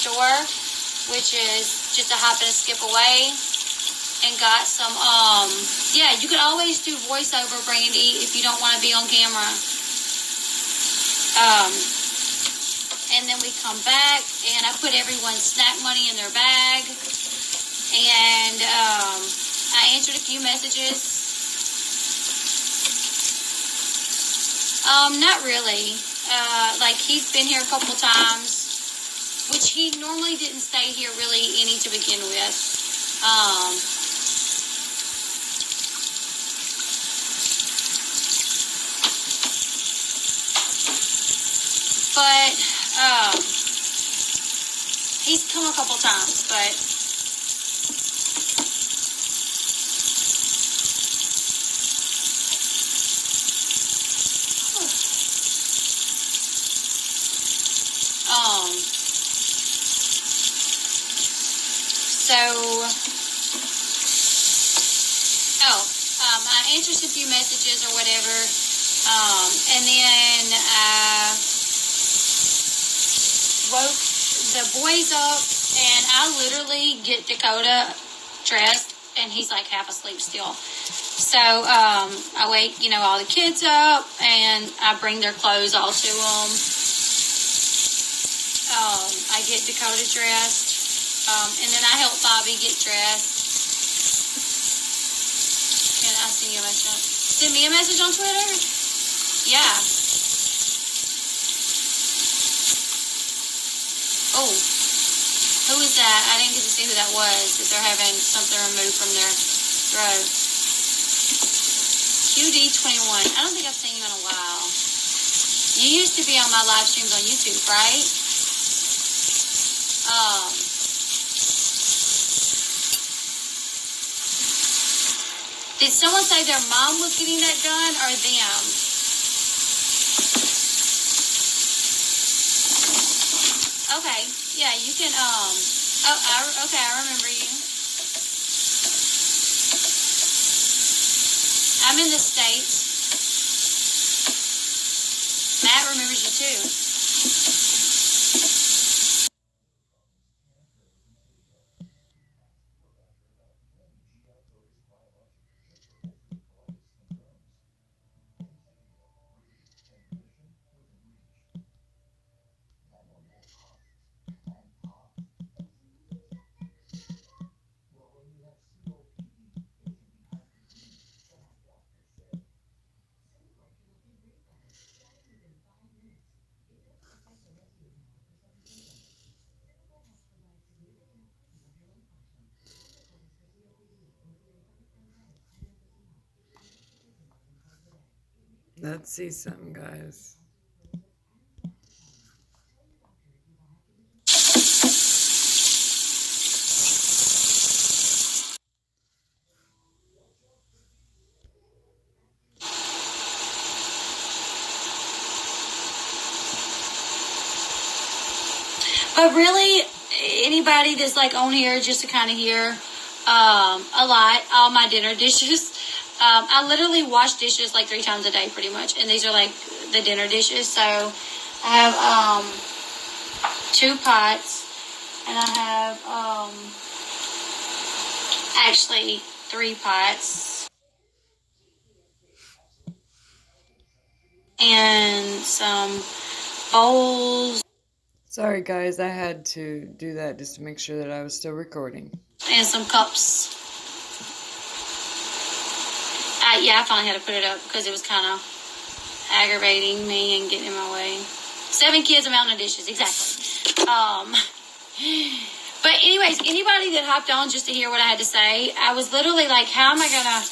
store, which is just a hop and a skip away. And got some, yeah, you can always do voiceover, Brandy, if you don't want to be on camera. And then we come back, and I put everyone's snack money in their bag. And I answered a few messages. Not really. Like, he's been here a couple times, which he normally didn't stay here really any to begin with. But, he's come a couple times, but, I answered a few messages or whatever, and then I woke the boys up, and I literally get Dakota dressed, and he's like half asleep still. So I wake, all the kids up, and I bring their clothes all to them. I get Dakota dressed, and then I help Bobby get dressed. Can I send you a message? Send me a message on Twitter? Yeah. Oh, who was that? I didn't get to see who that was, because they're having something removed from their throat. QD21. I don't think I've seen you in a while. You used to be on my live streams on YouTube, right? Did someone say their mom was getting that done, or them? Okay, yeah, you can, okay, I remember you. I'm in the States. Matt remembers you too. Let's see something, guys. But really, anybody that's like on here just to kind of hear a lot, all my dinner dishes. I literally wash dishes like 3 times a day pretty much. And these are like the dinner dishes. So I have 2 pots. And I have actually 3 pots. And some bowls. Sorry, guys. I had to do that just to make sure that I was still recording. And some cups. Yeah, I finally had to put it up because it was kind of aggravating me and getting in my way. 7 kids, a mountain of dishes, exactly. But anyways, anybody that hopped on just to hear what I had to say, I was literally like, how am I gonna?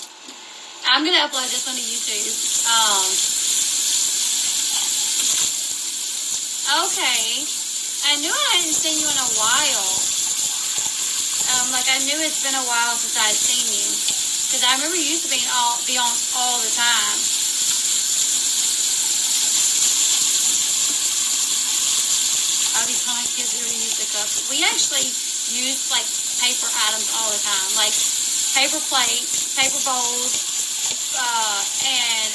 I'm gonna upload this one to YouTube. Okay, I knew I hadn't seen you in a while. Like I knew it's been a while since I had seen you. Because I remember you used to be on all the time. All these comic kids who use the cups. We actually use like paper items all the time, like paper plates, paper bowls, and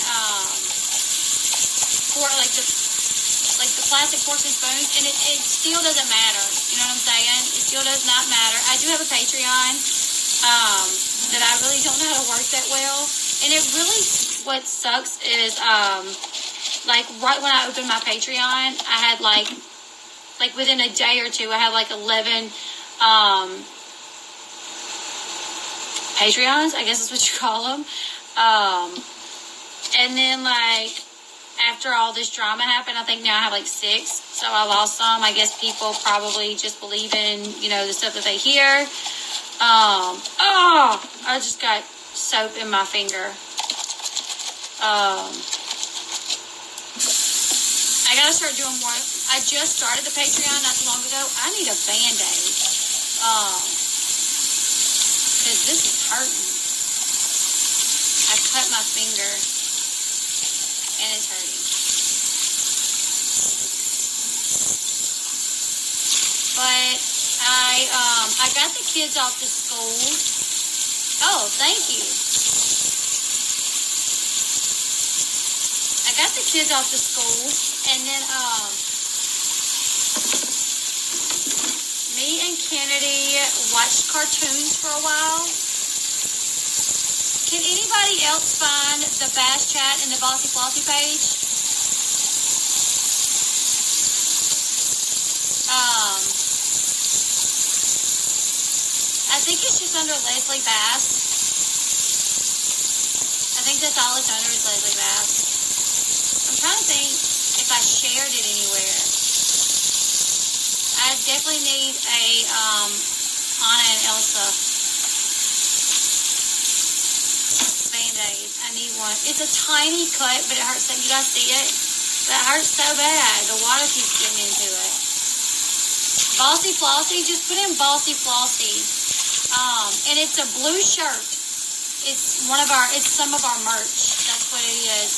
for like the plastic forks and spoons. And it still doesn't matter. You know what I'm saying? It still does not matter. I do have a Patreon that I really don't know how to work that well. And it really, what sucks is, like, right when I opened my Patreon, I had, like within a day or two, I had, like, 11, Patreons, I guess is what you call them. And then, like, after all this drama happened, I think now I have, like, 6. So I lost some. I guess people probably just believe in, you know, the stuff that they hear. I just got soap in my finger. I gotta start doing more. I just started the Patreon not too long ago. I need a Band-Aid. Because this is hurting. I cut my finger. And it's hurting. But I got the kids off to school. Oh, thank you. I got the kids off to school, and then me and Kennedy watched cartoons for a while. Can anybody else find the Bash Chat in the Bossy Flossy page? I think it's just under Leslie Bass. I think that's all it's under is Leslie Bass. I'm trying to think if I shared it anywhere. I definitely need a Anna and Elsa Band-Aid. I need one. It's a tiny cut, but it hurts. You guys see it? That hurts so bad. The water keeps getting into it. Bossy Flossy, just put in Bossy Flossy. And it's a blue shirt. It's it's some of our merch. That's what it is.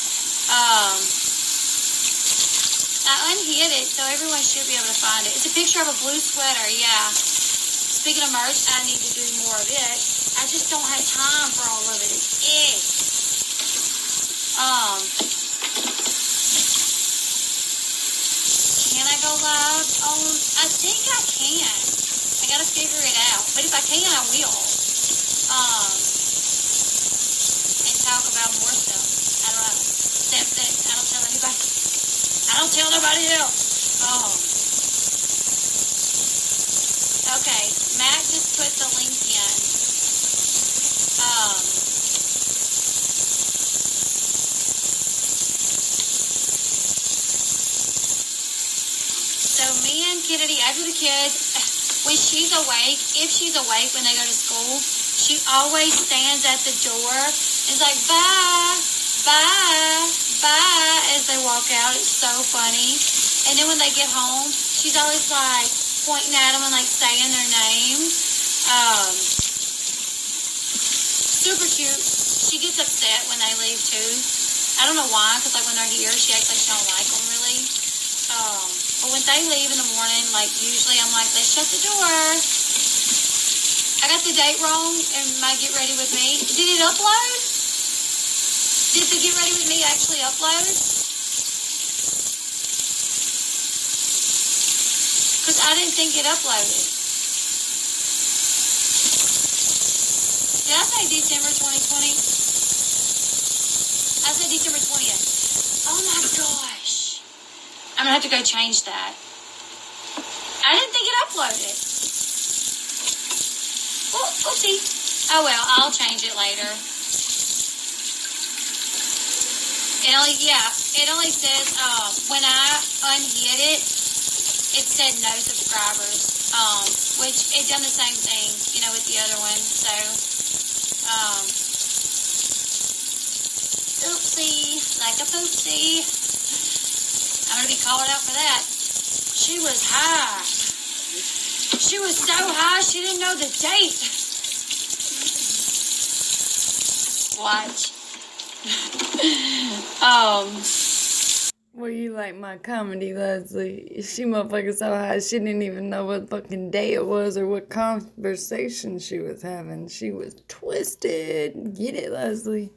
I unhid it, so everyone should be able to find it. It's a picture of a blue sweater, yeah. Speaking of merch, I need to do more of it. I just don't have time for all of it. Can I go live on? I think I can. I gotta figure it out. But if I can, I will. And talk about more stuff. I don't know. Except that I don't tell anybody. I don't tell nobody else. Okay. Matt just put the link in. So me and Kennedy, after the kids, when she's awake, if she's awake when they go to school, she always stands at the door and is like, bye, bye, bye, as they walk out. It's so funny. And then when they get home, she's always like pointing at them and like saying their name. Super cute. She gets upset when they leave too. I don't know why, because like when they're here, she acts like she don't like them really. But when they leave in the morning, like usually I'm like, let's shut the door. I got the date wrong in my Get Ready With Me. Did it upload? Did the Get Ready With Me actually upload? Because I didn't think it uploaded. Did I say December 2020? I said December 20th. Oh my gosh. I'm going to have to go change that. I didn't think it uploaded. We'll see. Oh well, I'll change it later. It only says, when I unhid it, it said no subscribers. Which it done the same thing, with the other one. So, oopsie, like a poopsie. I'm going to be called out for that. She was high. She was so high, she didn't know the date. Watch. Well, you like my comedy, Leslie. She motherfucker so high, she didn't even know what fucking day it was or what conversation she was having. She was twisted. Get it, Leslie?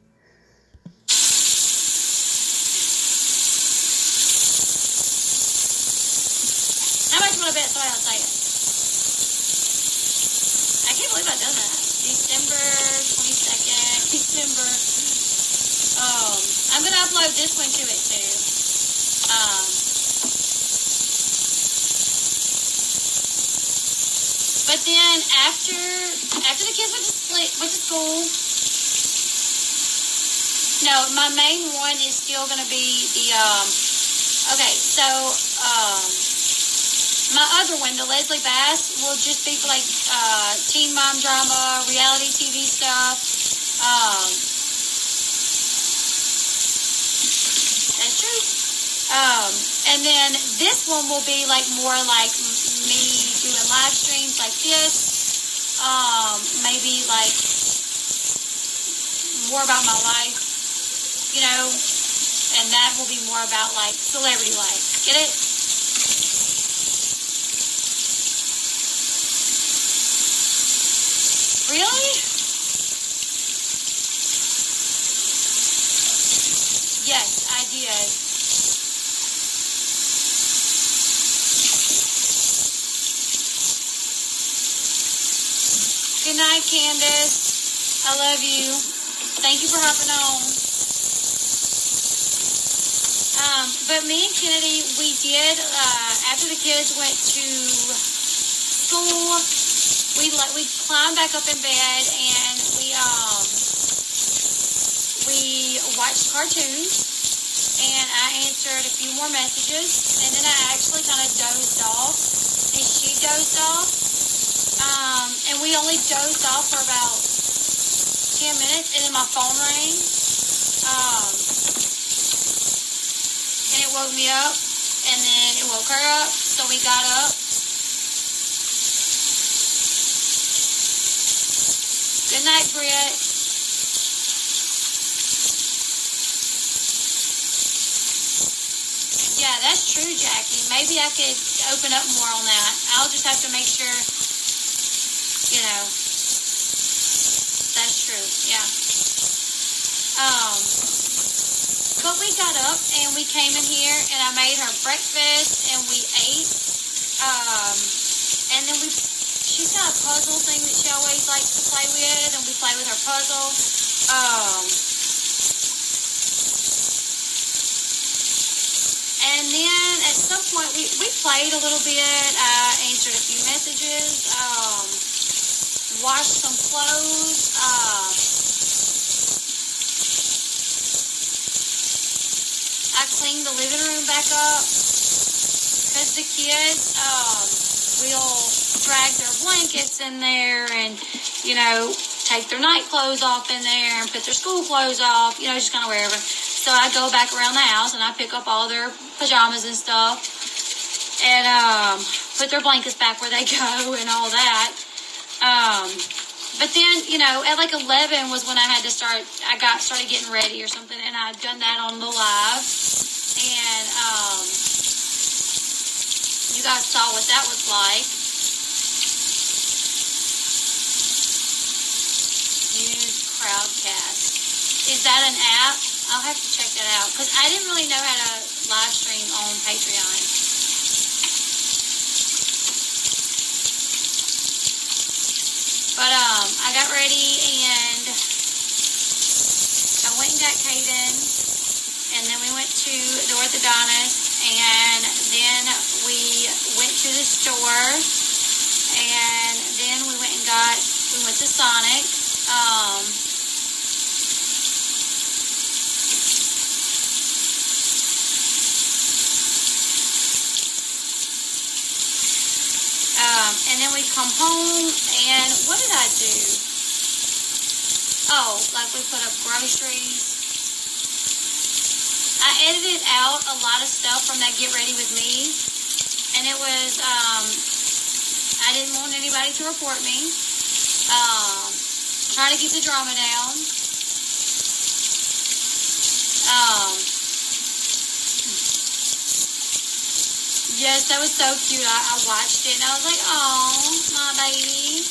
How much you want to bet somebody else say it? remember. I'm gonna upload this one to it too. But then after the kids went to school. No, my main one is still gonna be the okay, so my other one, the Leslie Bass, will just be for like teen mom drama, reality TV stuff. That's true. And then this one will be like more like me doing live streams like this. Maybe like more about my life, you know, and that will be more about like celebrity life. Get it? Really? Yes, I did. Good night, Candace. I love you. Thank you for hopping on. But me and Kennedy, we did, after the kids went to school, we climbed back up in bed and we watched cartoons, and I answered a few more messages, and then I actually kind of dozed off, and she dozed off. And we only dozed off for about 10 minutes, and then my phone rang. And it woke me up, and then it woke her up, so we got up. Good night, Britt. Yeah, that's true, Jackie. Maybe I could open up more on that. I'll just have to make sure, you know, that's true, yeah. But we got up and we came in here and I made her breakfast and we ate. And then she's got a puzzle thing that she always likes to play with, and we play with her puzzle. And then at some point we played a little bit. I answered a few messages. Washed some clothes. I cleaned the living room back up because the kids will drag their blankets in there and, you know, take their night clothes off in there and put their school clothes off, you know, just kind of wherever. So I go back around the house and I pick up all their pajamas and stuff and put their blankets back where they go and all that. But then, you know, at like 11 was when I had to started getting ready or something, and I'd done that on the live, and you guys saw what that was like. Use Crowdcast. Is that an app? I'll have to check that out, because I didn't really know how to live stream on Patreon. But I got ready and I went and got Caden, and then we went to the orthodontist, and then we went to the store, and then we went to Sonic. And then we come home, and what did I do? Oh, like we put up groceries. I edited out a lot of stuff from that Get Ready With Me, and it was, I didn't want anybody to report me. Try to keep the drama down. Yes, that was so cute. I watched it and I was like, oh, my baby.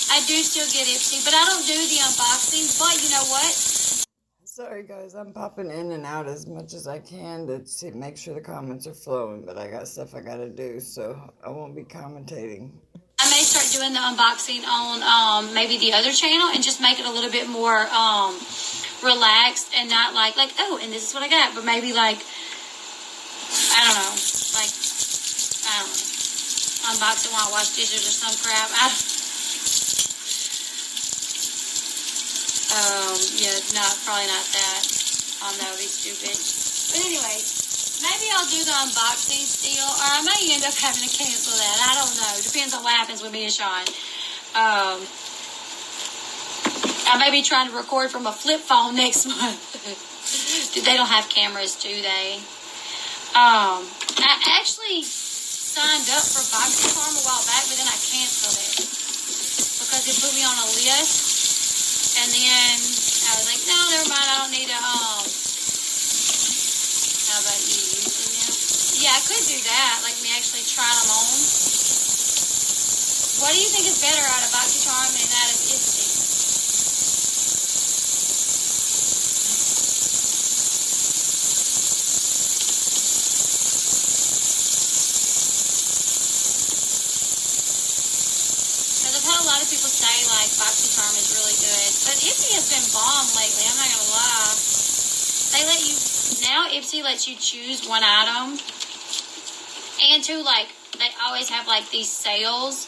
I do still get itchy, but I don't do the unboxing. But you know what? Sorry guys, I'm popping in and out as much as I can to make sure the comments are flowing, but I got stuff I gotta do, so I won't be commentating. I may start doing the unboxing on maybe the other channel and just make it a little bit more relaxed and not like, oh, and this is what I got. But maybe like, I don't know. Like, I don't know. Unbox it while I wash dishes or some crap. Yeah, probably not that. That would be stupid. But anyway, maybe I'll do the unboxing still, or I may end up having to cancel that. I don't know. Depends on what happens with me and Sean. I may be trying to record from a flip phone next month. They don't have cameras, do they? I actually signed up for BoxyCharm a while back, but then I canceled it because it put me on a list. And then I was like, no, never mind. I don't need to, how about you using them? Yeah, I could do that. Like me actually try them on. What do you think is better out of BoxyCharm and out of Ipsy? Because I've had a lot of people say, like, BoxyCharm is really good. But Ipsy has been bomb lately, I'm not going to lie. They let you, now Ipsy lets you choose one item. And two, like, they always have, like, these sales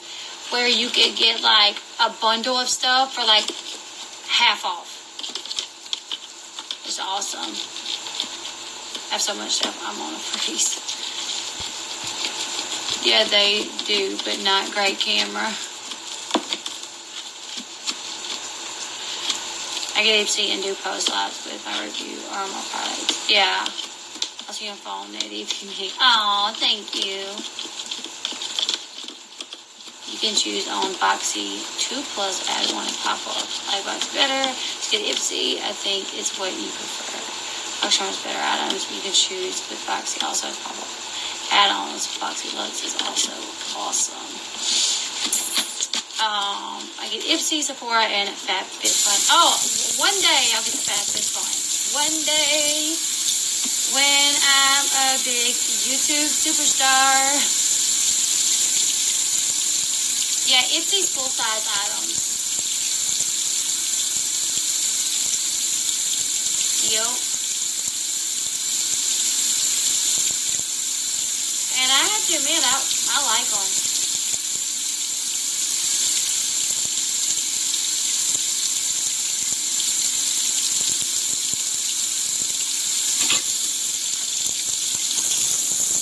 where you could get, like, a bundle of stuff for, like, half off. It's awesome. I have so much stuff, I'm on a freeze. Yeah, they do, but not great camera. I get Ipsy and do post lives with my review or my products. Yeah. I'll see you on phone, Nettie, if you need. Aw, thank you. You can choose on Boxy 2 Plus, add one and pop up. Like Box better. To get Ipsy, I think it's what you prefer. BoxyCharm is better items you can choose with Boxy. Also has pop up. Add-ons. Boxy Lux is also awesome. I get Ipsy, Sephora, and FabFitFun. Oh, one day I'll get the FabFitFun. One day when I'm a big YouTube superstar. Yeah, Ipsy's full-size items. Yep. And I have to admit, I like them.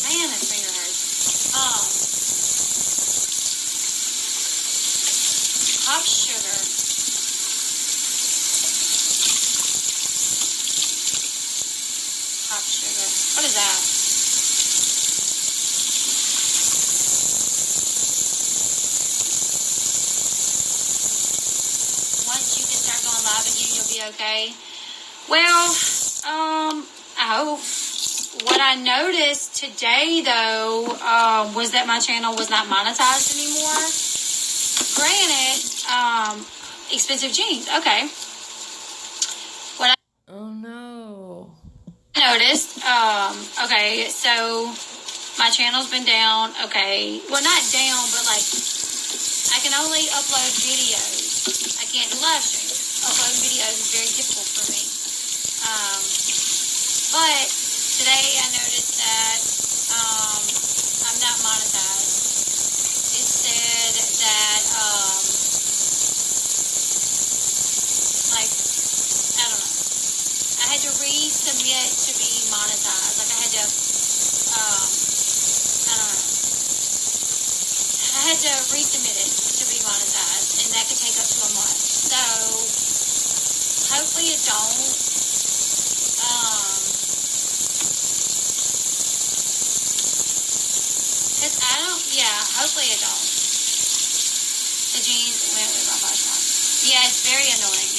Man, that finger hurts. Hop sugar. Hop sugar. What is that? Once you can start going live again, you'll be okay. Well, I hope. What I noticed today, though, was that my channel was not monetized anymore. Granted, expensive jeans. Okay. What Oh no. I noticed, okay, so my channel's been down. Okay. Well, not down, but like, I can only upload videos. I can't do live streams. Uploading videos is very difficult for me. But today I noticed that I'm not monetized. It said that like, I don't know. I had to resubmit to be monetized. Like I had to I don't know. I had to resubmit it to be monetized, and that could take up to a month. So hopefully it don't. Cause I don't, yeah, hopefully it don't. The jeans went with my BoxyCharm. Yeah, it's very annoying.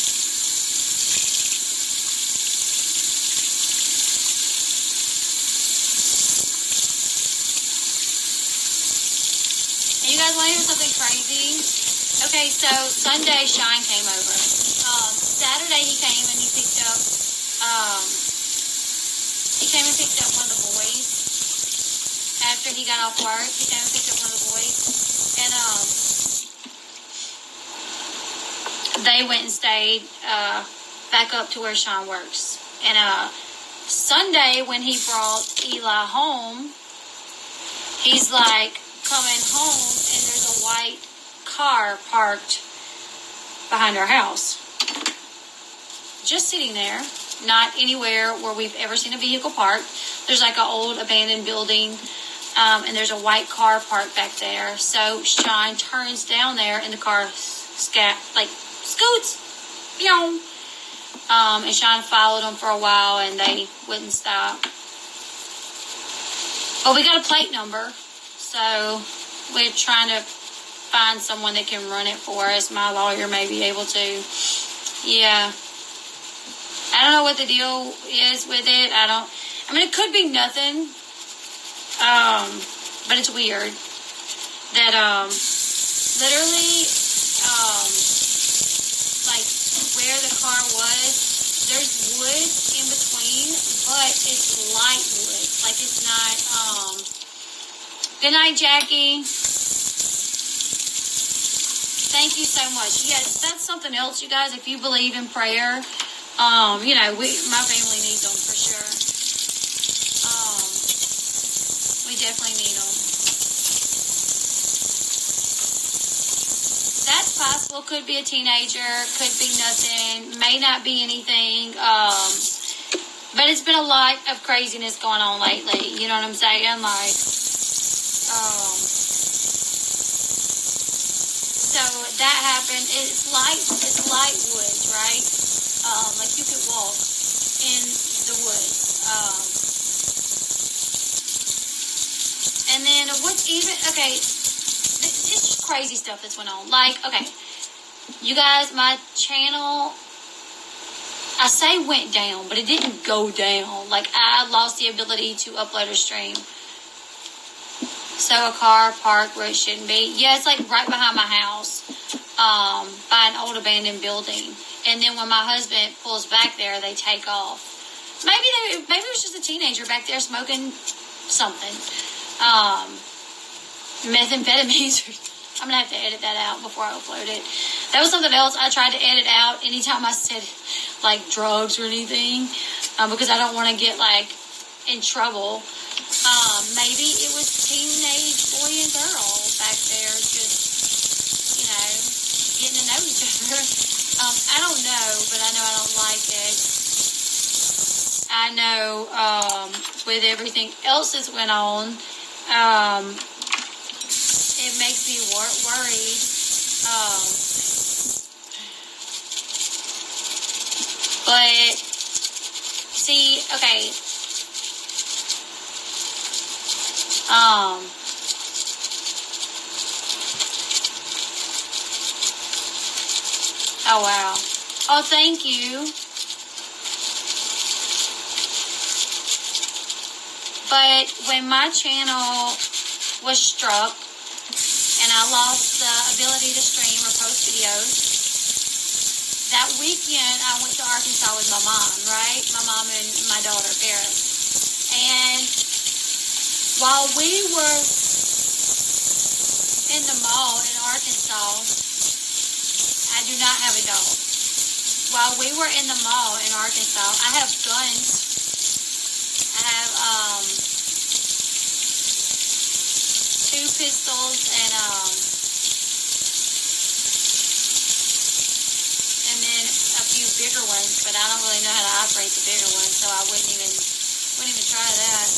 And you guys want to hear something crazy? Okay, so Sunday Shine came over. Saturday he came and he picked up, one of the boys. After he got off work, he came and picked up one of the boys. And, they went and stayed, back up to where Sean works. And Sunday, when he brought Eli home, he's like coming home, and there's a white car parked behind our house. Just sitting there, not anywhere where we've ever seen a vehicle parked. There's like an old abandoned building, and there's a white car parked back there. So Sean turns down there, and the car scoots, and Sean followed them for a while, and they wouldn't stop. But we got a plate number, so we're trying to find someone that can run it for us. My lawyer may be able to. Yeah. I don't know what the deal is with it. I mean, it could be nothing. But it's weird that, literally, like, where the car was, there's wood in between, but it's light wood. Like, it's not, good night, Jackie. Thank you so much. Yes, that's something else, you guys. If you believe in prayer, my family needs them for sure. We definitely need them. That's possible. Could be a teenager. Could be nothing. May not be anything. But it's been a lot of craziness going on lately. You know what I'm saying? Like, so that happened. It's light wood, right? Like you could walk in the woods. And then what's even, okay, it's just crazy stuff that's went on. Like, okay, you guys, my channel, I say went down, but it didn't go down. Like, I lost the ability to upload or stream. So a car parked where it shouldn't be. Yeah, it's like right behind my house, by an old abandoned building. And then when my husband pulls back there, they take off. Maybe it was just a teenager back there smoking something. Methamphetamines. I'm going to have to edit that out before I upload it. That was something else I tried to edit out anytime I said, like, drugs or anything. Because I don't want to get, like, in trouble. Maybe it was teenage boy and girl back there just, getting to know each other. I don't know, but I know I don't like it. I know, with everything else that's went on, it makes me worried. But, see, okay. Oh, wow. Oh, thank you. But when my channel was struck and I lost the ability to stream or post videos, that weekend I went to Arkansas with my mom, right? My mom and my daughter, Paris. And while we were in the mall in Arkansas, I do not have a dog. While we were in the mall in Arkansas, I have guns. I have 2 pistols and then a few bigger ones, but I don't really know how to operate the bigger ones, so I wouldn't even try that.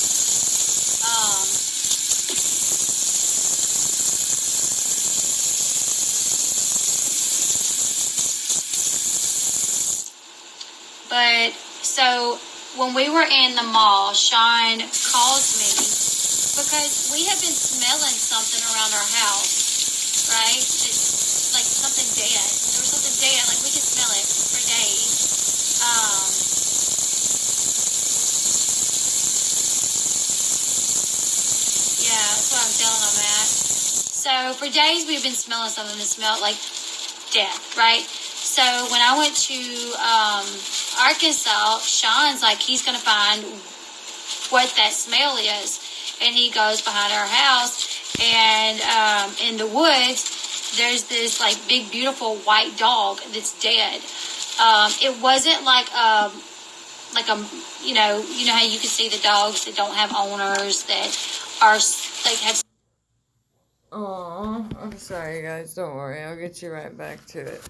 But, so, when we were in the mall, Sean calls me because we have been smelling something around our house, right? It's like something dead. There was something dead, like we could smell it for days. Yeah, that's what I'm telling them, Matt. So, for days we've been smelling something that smelled like death, right? So, when I went to, Arkansas, Sean's like, he's going to find what that smell is. And he goes behind our house, and in the woods, there's this, like, big, beautiful white dog that's dead. It wasn't like a, you know how you can see the dogs that don't have owners that are like have. Oh, I'm sorry, guys. Don't worry. I'll get you right back to it.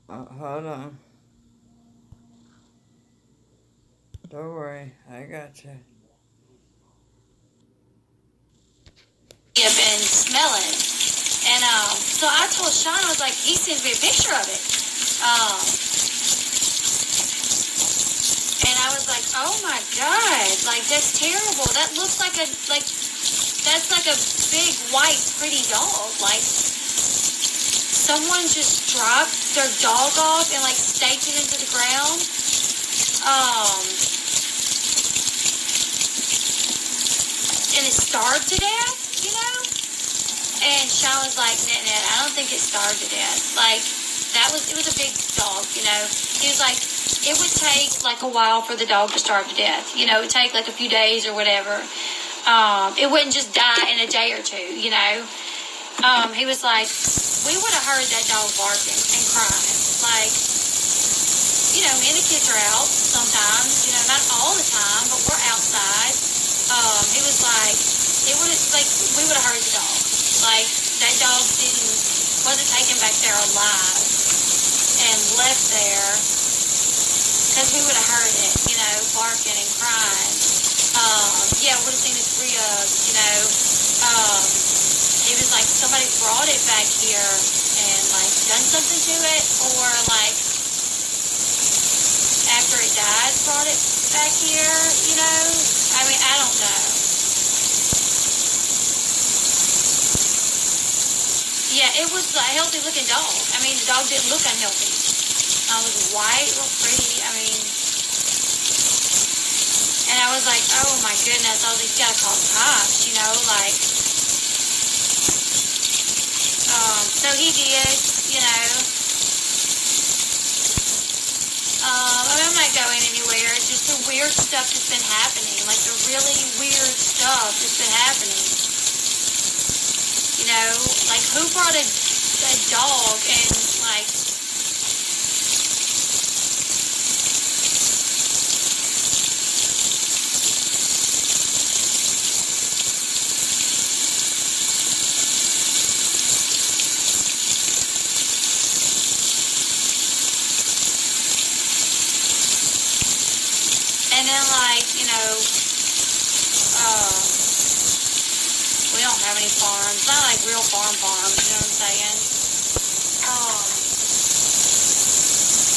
Hold on. Don't worry. I got you. Have been smelling, and so I told Sean, I was like, he sends me a picture of it, and I was like, oh my god, like that's terrible. That looks like that's like a big white pretty dog. Like someone just dropped their dog off and like staked it into the ground. And it starved to death, you know? And Sean was like, Ned, I don't think it starved to death. Like, it was a big dog, you know? He was like, it would take like a while for the dog to starve to death. You know, it would take like a few days or whatever. It wouldn't just die in a day or two, you know? He was like, we would have heard that dog barking and crying. Like, you know, me and the kids are out sometimes, you know, not all the time, but we're outside. He was like, we would have heard the dog. Like, that dog wasn't taken back there alive and left there, because we would have heard it, you know, barking and crying. Yeah, would have seen his ribs, you know. He was like, somebody brought it back here and, like, done something to it, or, like, after it died, brought it back here, you know. I mean, I don't know. Yeah, it was a healthy-looking dog. I mean, the dog didn't look unhealthy. It was white, real pretty. I mean, and I was like, oh my goodness. I was like, you gotta call the cops, you know, like. So he did, you know. I mean, I'm not going anywhere. It's just the weird stuff that's been happening. Like, the really weird stuff that's been happening. You know, like, who brought a dog and, like, and then, like, you know, we don't have any farms. Not like real farms, you know what I'm saying?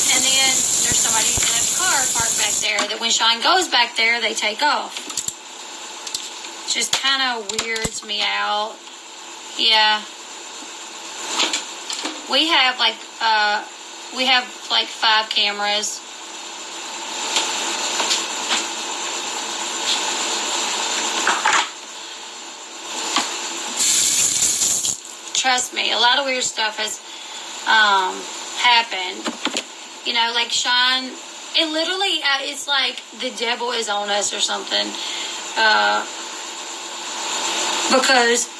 And then there's somebody in a car parked back there that when Sean goes back there, they take off. Just kind of weirds me out. Yeah. We have like 5 cameras. Trust me, a lot of weird stuff has happened. You know, like Sean, it literally, it's like the devil is on us or something. Because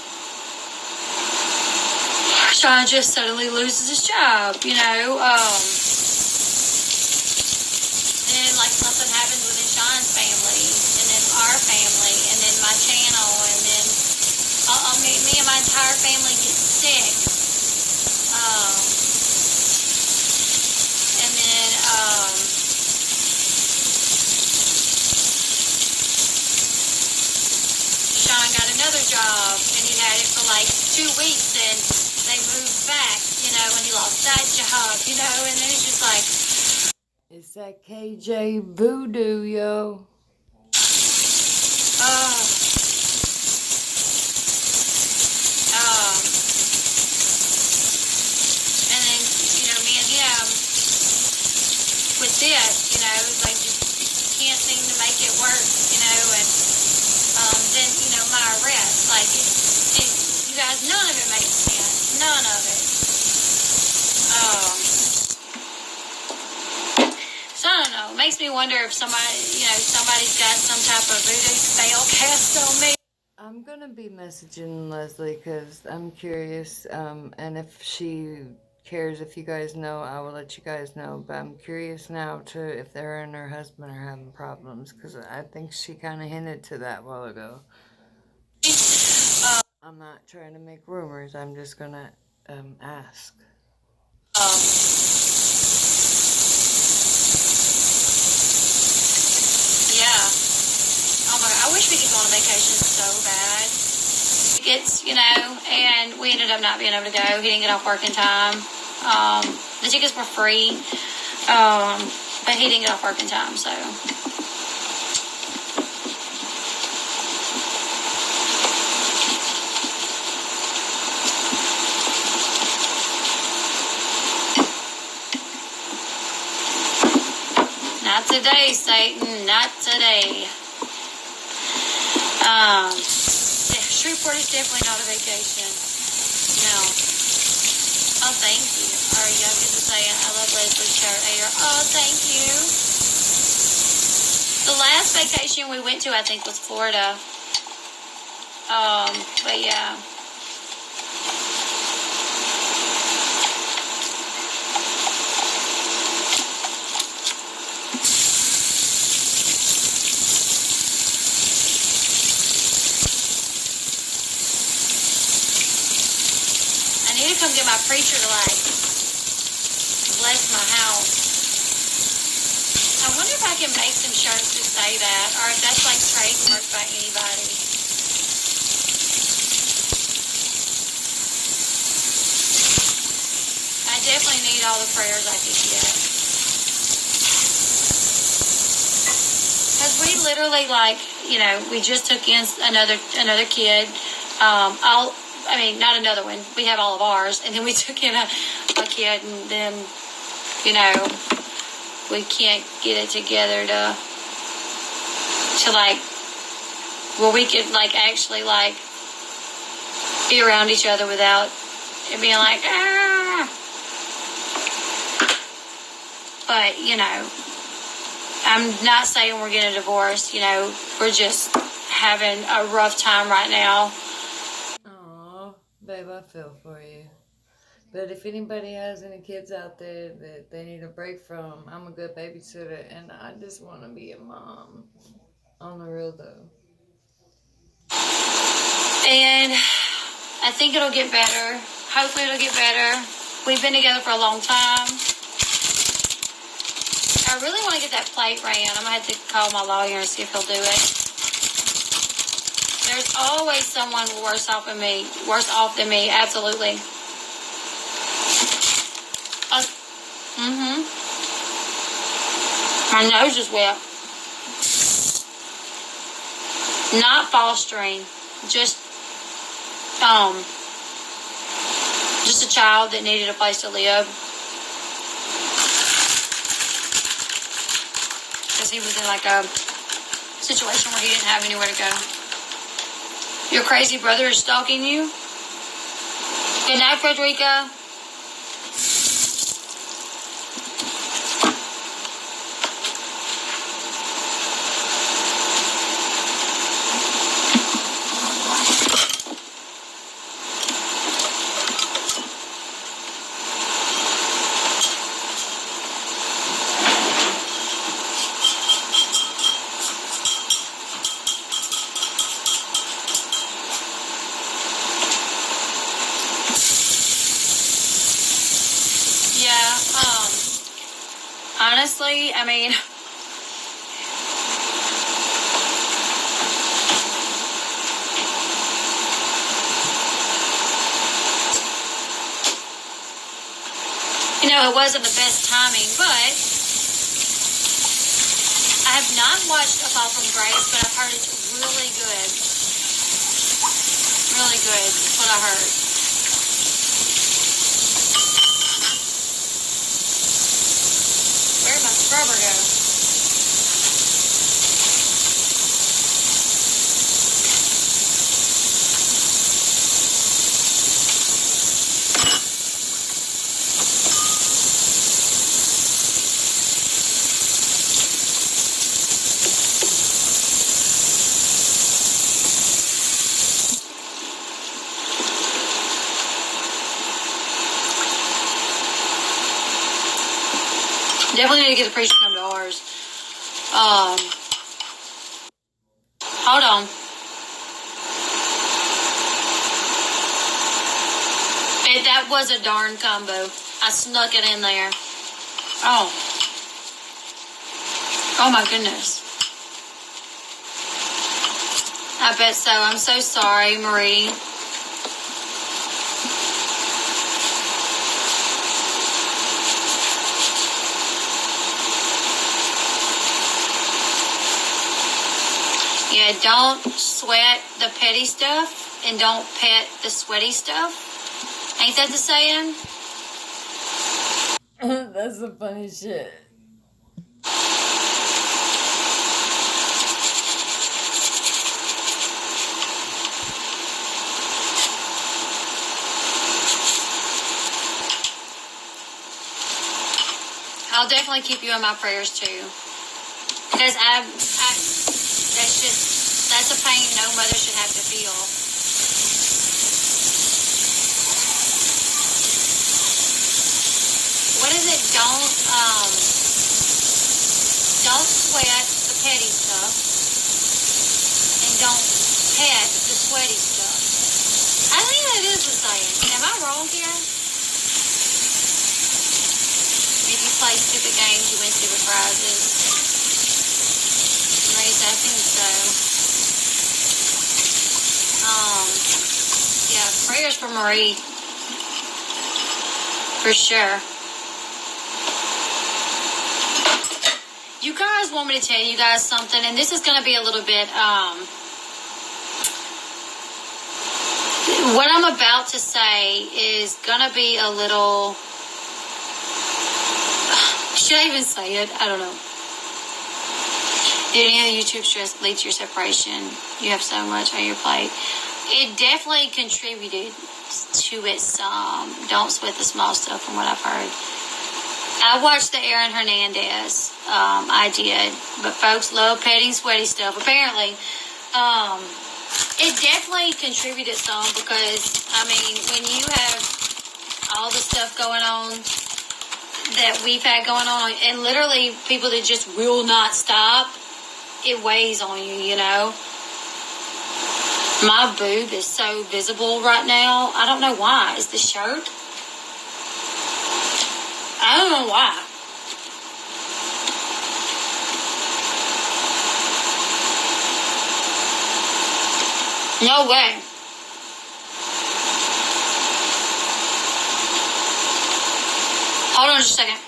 Sean just suddenly loses his job, you know. And then, like, something happens within Sean's family, and then our family, and then my channel, and then me and my entire family get sick. And then, Sean got another job, and he had it for like 2 weeks, and they moved back, you know, and he lost that job, you know, and then it's just like, it's that KJ voodoo, yo. And then, you know, me and him with this, you know, it's like just can't seem to make it work, you know, and then, you know, my arrest, like, you guys, none of it makes sense. None of it. So I don't know. It makes me wonder if somebody's got some type of voodoo spell cast on me. I I'm gonna be messaging Leslie because I'm curious, and if she cares if you guys know, I will let you guys know. But I'm curious now to if her and her husband are having problems because I think she kind of hinted to that a while ago. I'm not trying to make rumors. I'm just gonna ask. Yeah. Oh my God. I wish we could go on a vacation so bad. Tickets, and we ended up not being able to go. He didn't get off work in time. The tickets were free, but he didn't get off work in time, so. Not today, Satan. Not today. Yeah, Shreveport is definitely not a vacation. No. Oh, thank you. All right, y'all get to saying, I love Leslie's shirt. Oh, thank you. The last vacation we went to, I think, was Florida. But yeah. I need to come get my preacher to bless my house. I wonder if I can make some shirts to say that, or if that's trademarked by anybody. I definitely need all the prayers I can get. Because we literally we just took in another kid. Not another one. We have all of ours. And then we took in a kid, and then, we can't get it together to where we could, actually, be around each other without it being ah. But, I'm not saying we're getting a divorce. We're just having a rough time right now. Babe, I feel for you. But if anybody has any kids out there that they need a break from, I'm a good babysitter, and I just want to be a mom. On the real, though. And I think it'll get better. Hopefully it'll get better. We've been together for a long time. I really want to get that plate ran. I'm going to have to call my lawyer and see if he'll do it. There's always someone worse off than me, absolutely. My nose is wet. Not fostering, just a child that needed a place to live. Because he was in a situation where he didn't have anywhere to go. Your crazy brother is stalking you? Good night, Frederica. Honestly, it wasn't the best timing, but I have not watched A Fall from Grace, but I've heard it's really good. Really good. That's what I heard. Where'd my scrubber go? Definitely need to get the priest to come to ours. Hold on. That was a darn combo. I snuck it in there. Oh. Oh my goodness. I bet so. I'm so sorry, Marie. Yeah, don't sweat the petty stuff and don't pet the sweaty stuff. Ain't that the saying? That's some funny shit. I'll definitely keep you in my prayers too. Because that's a pain no mother should have to feel. What is it? Don't sweat the petty stuff and don't pet the sweaty stuff. I think that is the saying. Am I wrong here? If you play stupid games, you win stupid prizes. Race, I think so. Yeah, prayers for Marie. For sure. You guys want me to tell you guys something, and this is going to be a little bit, what I'm about to say is going to be a little, should I even say it? I don't know. Did any of the YouTube stress lead to your separation? You have so much on your plate. It definitely contributed to it some. Don't sweat the small stuff from what I've heard. I watched the Aaron Hernandez. I did. But folks love petty, sweaty stuff. Apparently, it definitely contributed some because, I mean, when you have all the stuff going on that we've had going on, and literally people that just will not stop, it weighs on you, you know. My boob is so visible right now. I don't know why. Is the shirt? I don't know why. No way. Hold on just a second.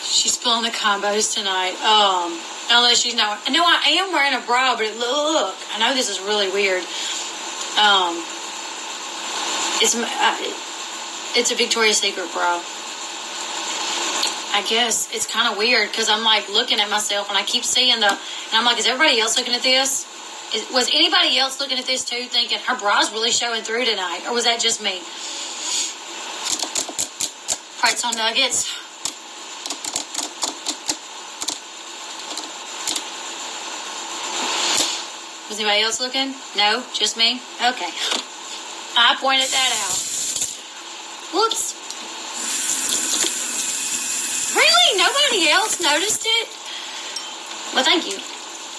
She's pulling the combos tonight. Unless she's not. No, I am wearing a bra, but look, I know this is really weird. It's a Victoria's Secret bra. I guess it's kind of weird because I'm like looking at myself and I keep seeing and I'm like, is everybody else looking at this? Was anybody else looking at this too, thinking her bra's really showing through tonight, or was that just me? Pretzel nuggets. Was anybody else looking? No? Just me? Okay. I pointed that out. Whoops. Really? Nobody else noticed it? Well, thank you.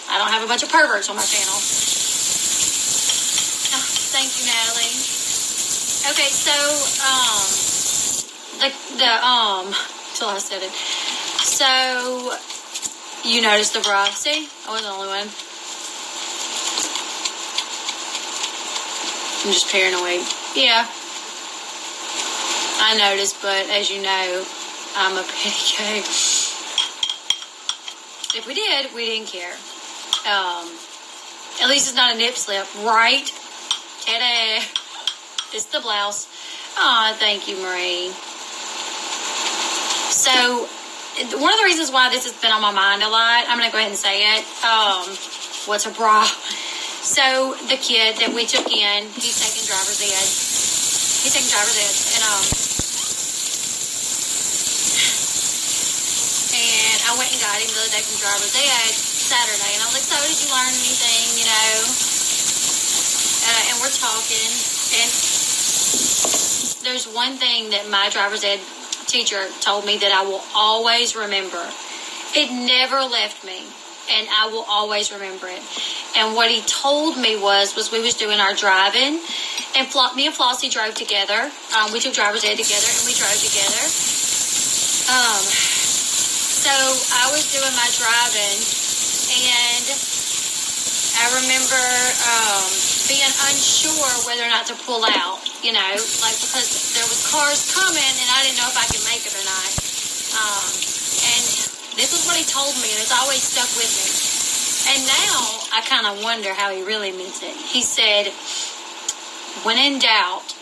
I don't have a bunch of perverts on my channel. Oh, thank you, Natalie. Okay, so, till I said it. So, you noticed the bra. See? I wasn't the only one. I'm just paranoid. Yeah. I noticed, but as you know, I'm a petty cake. If we did, we didn't care. At least it's not a nip slip, right? Ta-da! It's the blouse. Aw, thank you, Marie. So one of the reasons why this has been on my mind a lot, I'm going to go ahead and say it. What's a bra? So the kid that we took in, he's taking driver's ed. And I went and got him the other day from driver's ed Saturday. And I was like, so did you learn anything, you know? And we're talking. And there's one thing that my driver's ed teacher told me that I will always remember. It never left me, and I will always remember it. And what he told me was we was doing our driving, and me and Flossie drove together. We took driver's ed together, and we drove together. So I was doing my driving, and I remember being unsure whether or not to pull out, you know, like because there was cars coming and I didn't know if I could make it or not. And this is what he told me, and it's always stuck with me. And now I kind of wonder how he really meant it. He said, when in doubt,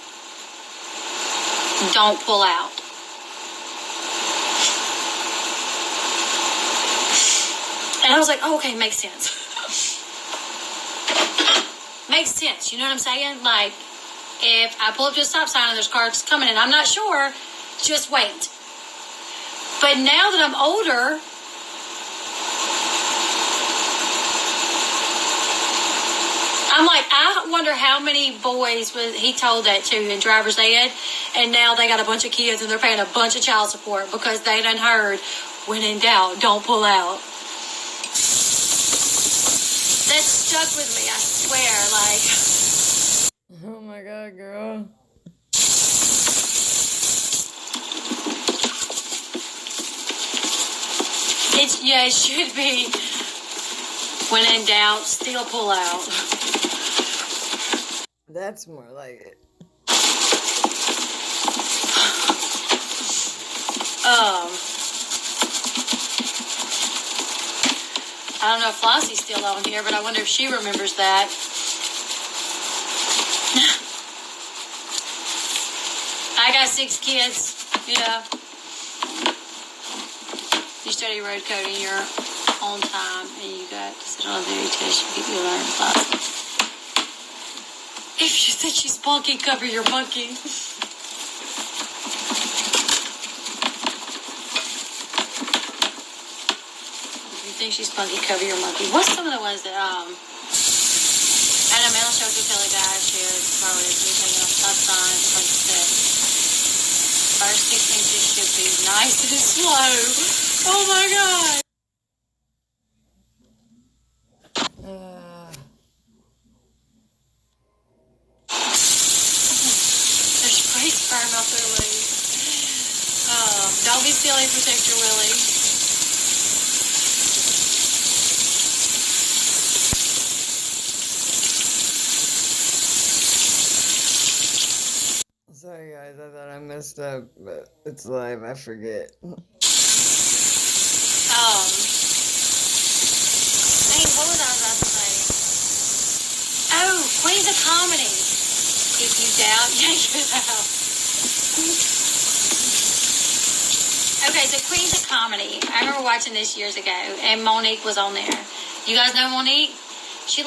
don't pull out. And I was like, oh, okay, makes sense. Makes sense, you know what I'm saying? Like, if I pull up to a stop sign and there's cars coming and I'm not sure, just wait. But now that I'm older, I'm like, I wonder how many boys he told that to in driver's ed, and now they got a bunch of kids and they're paying a bunch of child support because they done heard, when in doubt, don't pull out. That stuck with me, I swear, like. Oh my God, girl. It should be, when in doubt, still pull out. That's more like it. I don't know if Flossie's still on here, but I wonder if she remembers that. I got 6 kids. Yeah. You study road code in your own time, and you got to sit on a theory test. You get your learn Flossie. If you think she's spunky, cover your monkey. Think she's spunky, cover your monkey. What's some of the ones that at a mental shelter Kelly guy shared probably is me taking off stop signs like I said. First 6 inches should be nice and slow. Oh my God. There's spray sperm out there, ladies. Don't be silly, protect your willy. Sorry guys, I thought I messed up, but it's live, I forget. Dang, what was I about to say? Oh, Queens of Comedy. If you doubt, yank it out. Okay, so Queens of Comedy. I remember watching this years ago, and Monique was on there. You guys know Monique? She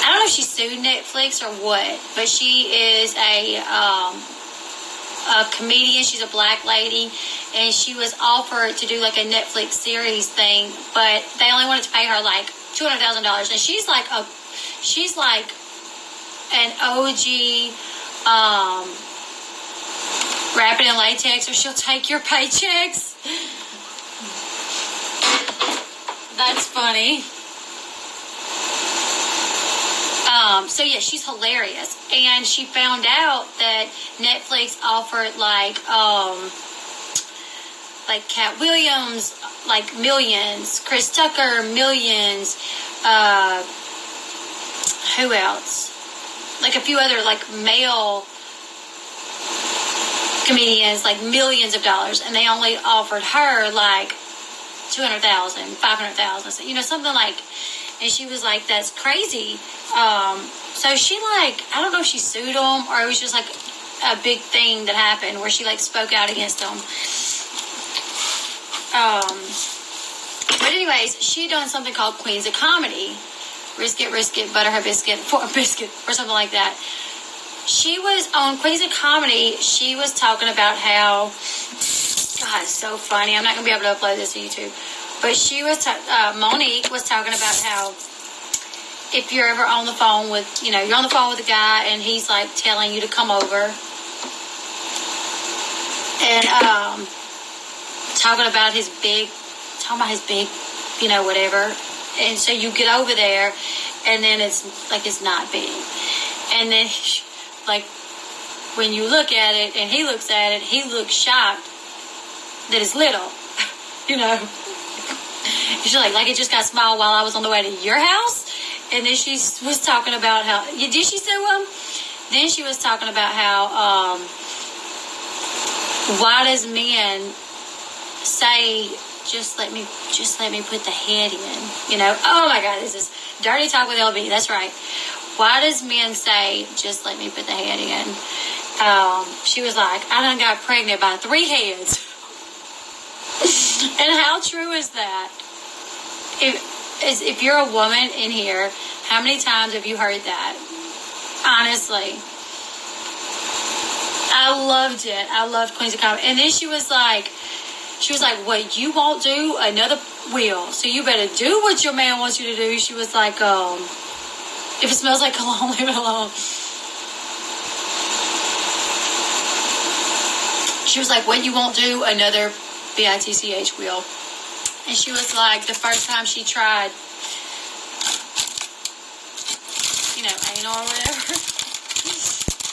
I don't know if she sued Netflix or what, but she is a comedian. She's a black lady, and she was offered to do like a Netflix series thing, but they only wanted to pay her like $200,000. And she's like an OG wrap it in latex, or she'll take your paychecks. That's funny. So yeah, she's hilarious, and she found out that Netflix offered like Cat Williams like millions, Chris Tucker millions, who else? Like a few other like male comedians like millions of dollars, and they only offered her like 200,000, 500,000, so, you know, something like. And she was like, that's crazy. So she I don't know if she sued them or it was just like a big thing that happened where she like spoke out against them. But anyways, she done something called Queens of Comedy. Risk it, butter her biscuit for a biscuit or something like that. She was on Queens of Comedy. She was talking about how, God, it's so funny. I'm not going to be able to upload this to YouTube. But she was, Monique was talking about how if you're ever on the phone with, you're on the phone with a guy and he's like telling you to come over. And talking about his big, whatever. And so you get over there, and then it's like it's not big. And then, like, when you look at it, and he looks at it, he looks shocked that it's little. She's like it just got small while I was on the way to your house. And then she was talking about how, did she say one? Then she was talking about how, why does men say, just let me put the head in, Oh my God, this is dirty talk with LB. That's right. Why does men say, just let me put the head in? She was like, I done got pregnant by 3 heads. And how true is that? If you're a woman in here, how many times have you heard that? Honestly. I loved it. I loved Queens of Comedy. And then she was like, what you won't do, another will. So you better do what your man wants you to do. She was like, if it smells like cologne, leave it alone. She was like, what you won't do, another bitch will. And she was like, the first time she tried, anal or whatever.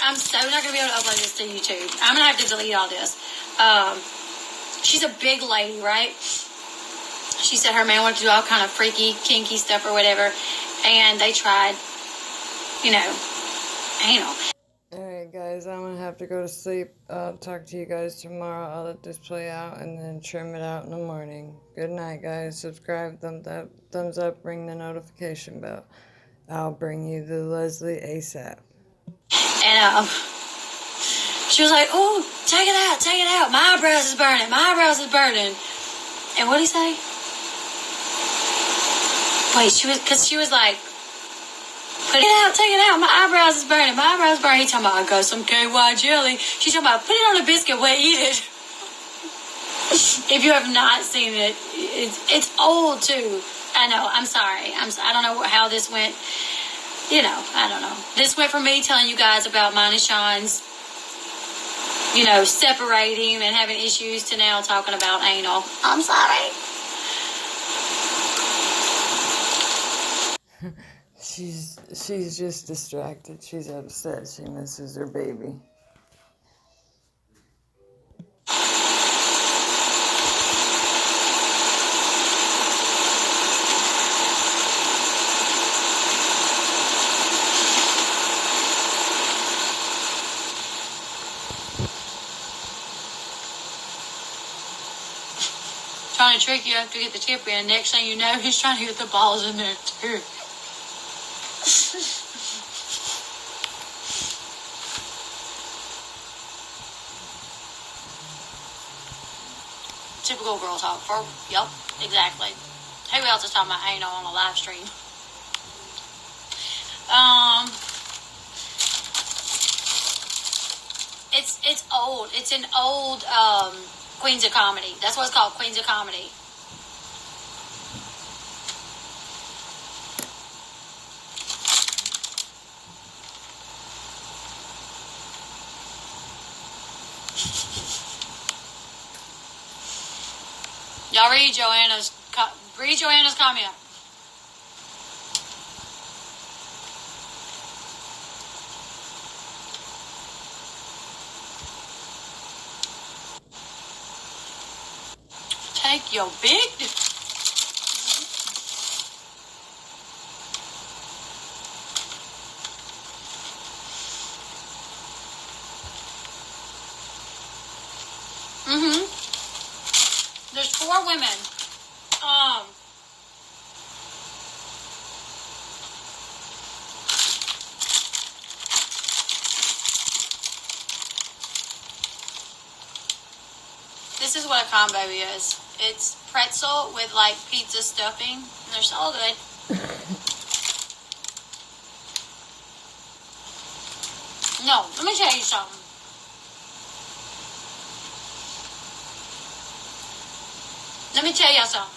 I'm so not going to be able to upload this to YouTube. I'm going to have to delete all this. She's a big lady, right? She said her man wanted to do all kind of freaky, kinky stuff or whatever. And they tried, anal. Alright guys, I'm gonna have to go to sleep. I'll talk to you guys tomorrow. I'll let this play out and then trim it out in the morning. Good night guys. Subscribe, thumbs up, ring the notification bell. I'll bring you the Leslie ASAP. And she was like, oh, take it out. My eyebrows is burning. And what'd he say? Wait, she was like, take it out. My eyebrows is burning. He talking about, I got some KY jelly. She's talking about, put it on a biscuit, eat it. If you have not seen it, it's old too. I know, I'm sorry. I don't know how this went. I don't know. This went from me telling you guys about mine and Sean's, separating and having issues to now talking about anal. I'm sorry. She's just distracted. She's upset. She misses her baby. Trying to trick you after you get the tip in. Next thing you know, he's trying to get the balls in there too. Typical girl talk. Yep, exactly. Who else is talking about anal on a live stream? It's old. It's an old Queens of Comedy. That's what it's called, Queens of Comedy. Y'all read Joanna's comment. Take your big... There's 4 women. is what a combo is. It's pretzel with like pizza stuffing, and they're so good. No, let me tell you something. Let me tell y'all something.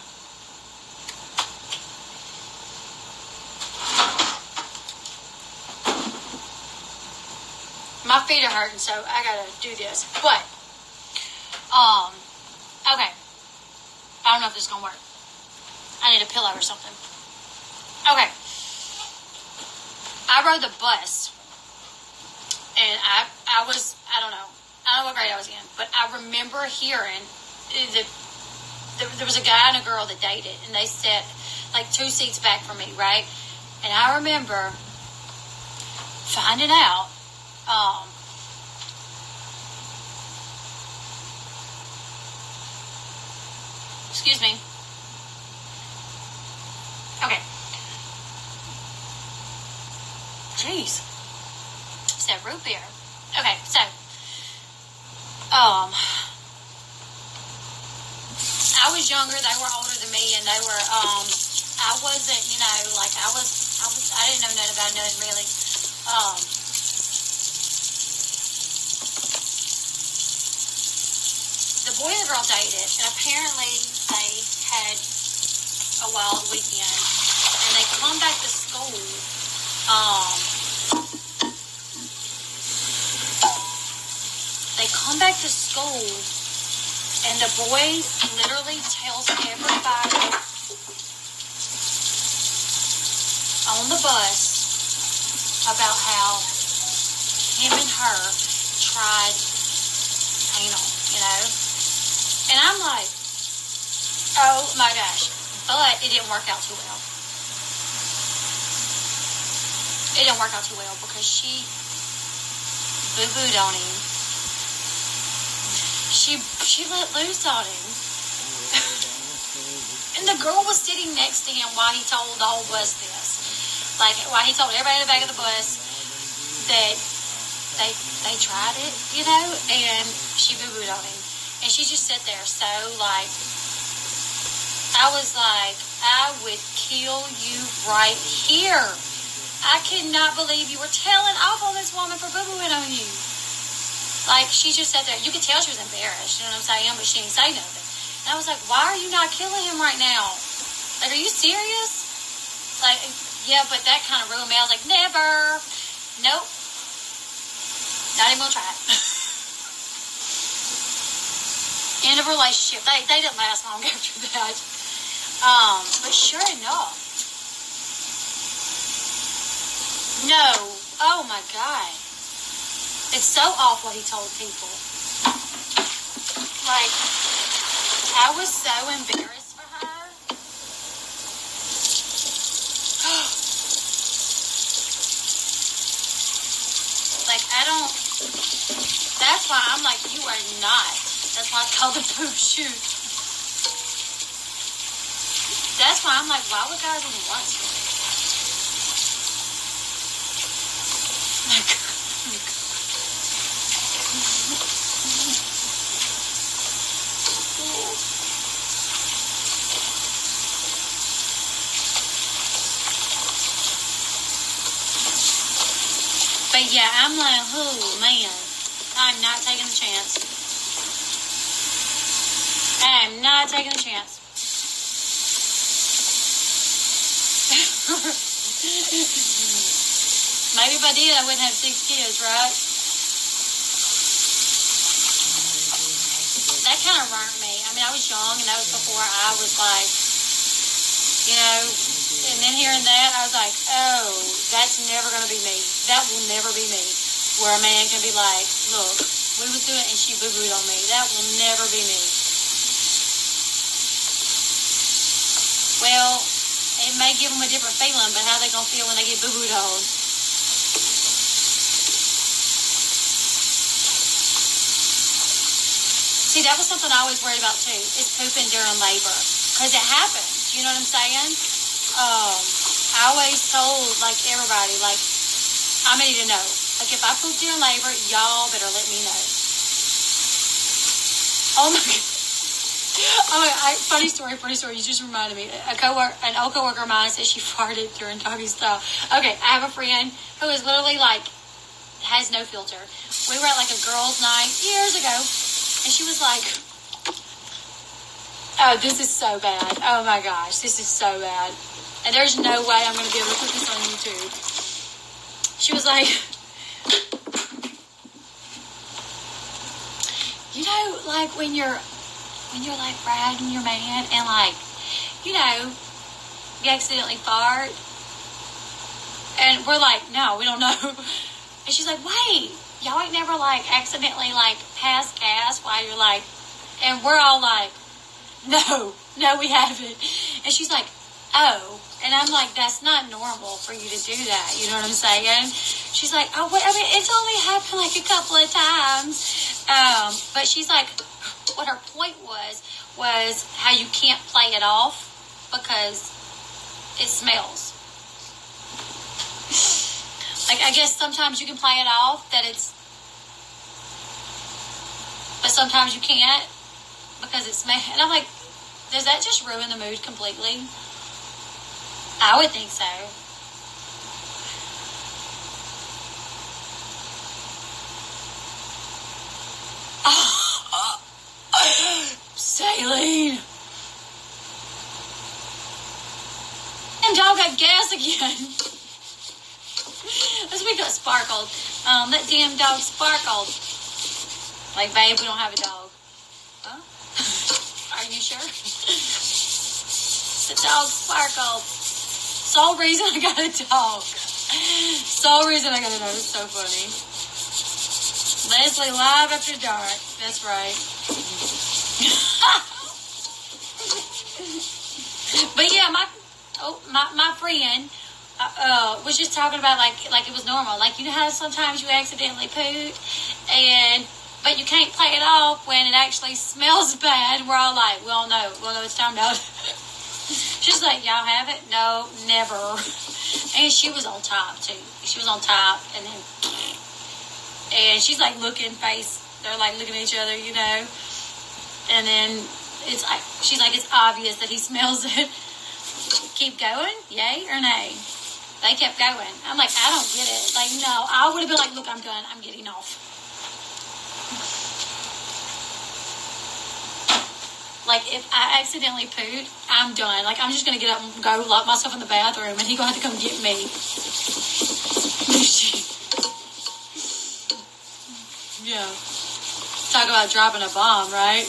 My feet are hurting, so I gotta do this. But, okay. I don't know if this is gonna work. I need a pillow or something. Okay. I rode the bus, and I don't know what grade I was in, but I remember hearing that there was a guy and a girl that dated, and they sat like 2 seats back from me, right? And I remember finding out, excuse me. Okay. Jeez. It's that root beer. Okay, so, I was younger, they were older than me, and they were, I wasn't, you know, like, I didn't know nothing about nothing, really. The boy and the girl dated, and apparently they had a wild weekend, and they come back to school, and the boy literally tells everybody on the bus about how him and her tried anal, you know? And I'm like, oh my gosh. But it didn't work out too well. It didn't work out too well because she boo-booed on him. She let loose on him. And the girl was sitting next to him while he told the whole bus this. Like, while he told everybody in the back of the bus that they tried it, you know, and she boo-booed on him. And she just sat there so, like, I was like, I would kill you right here. I could not believe you were telling off on this woman for boo-booing on you. Like, she just sat there. You could tell she was embarrassed, you know what I'm saying? But she didn't say nothing. And I was like, why are you not killing him right now? Like, are you serious? Like, yeah, but that kind of ruined me. I was like, never. Nope. Not even gonna try it. End of relationship. They didn't last long after that. But sure enough. No. Oh my God. It's so off what he told people. Like, I was so embarrassed for her. Like, that's why I'm like, you are not. That's why it's called the poop shoot. That's why I'm like, why would guys even want to? But yeah, I'm like, oh man, I'm not taking the chance. I'm not taking the chance. Maybe if I did, I wouldn't have 6 kids, right? That kind of burnt me. I mean, I was young, and that was before I was like, you know, and then hearing that, I was like, oh, that's never going to be me. That will never be me. Where a man can be like, look, we was doing it, and she boo-booed on me. That will never be me. Well, it may give them a different feeling, but how they going to feel when they get boo-booed on? See, that was something I always worried about, too, is pooping during labor. Because it happens, you know what I'm saying? I always told, like, everybody, like, I'm going to need to know. Like, if I poop during labor, y'all better let me know. Oh, my God. Funny story. You just reminded me. An old coworker of mine said she farted during doggy style. Okay, I have a friend who is literally like, has no filter. We were at like a girls' night years ago, and she was like, oh, this is so bad. Oh my gosh, this is so bad. And there's no way I'm going to be able to put this on YouTube. She was like, you know, like when you're like bragging your man and like, you know, you accidentally fart. And we're like, no, we don't know. And she's like, wait, y'all ain't never like accidentally like passed gas while you're like, and we're all like, no, we haven't. And she's like, oh. And I'm like, that's not normal for you to do that. You know what I'm saying? She's like, oh, what? I mean, it's only happened like a couple of times. But she's like, what her point was how you can't play it off because it smells. Like, I guess sometimes you can play it off but sometimes you can't because it smells. And I'm like, does that just ruin the mood completely? I would think so. Saline. And dog got gas again. This week got sparkled. That damn dog sparkled. Like, babe, we don't have a dog. Huh? Are you sure? The dog sparkled. Sole reason I got a dog. Sole reason I got a dog. It's so funny. Leslie live after dark. That's right. But yeah, my friend was just talking about like it was normal. Like, you know how sometimes you accidentally poop but you can't play it off when it actually smells bad. We're all like, we'll know it's time out. She's like, y'all have it? No, never. And she was on top too. She was on top, and she's like they're like looking at each other, you know. And then it's like, she's like, it's obvious that he smells it. Keep going, yay or nay? They kept going. I'm like, I don't get it. Like, no, I would have been like, look, I'm done. I'm getting off. Like, if I accidentally pooped, I'm done. Like, I'm just going to get up and go lock myself in the bathroom, and he's going to have to come get me. Yeah. Talk about dropping a bomb, right?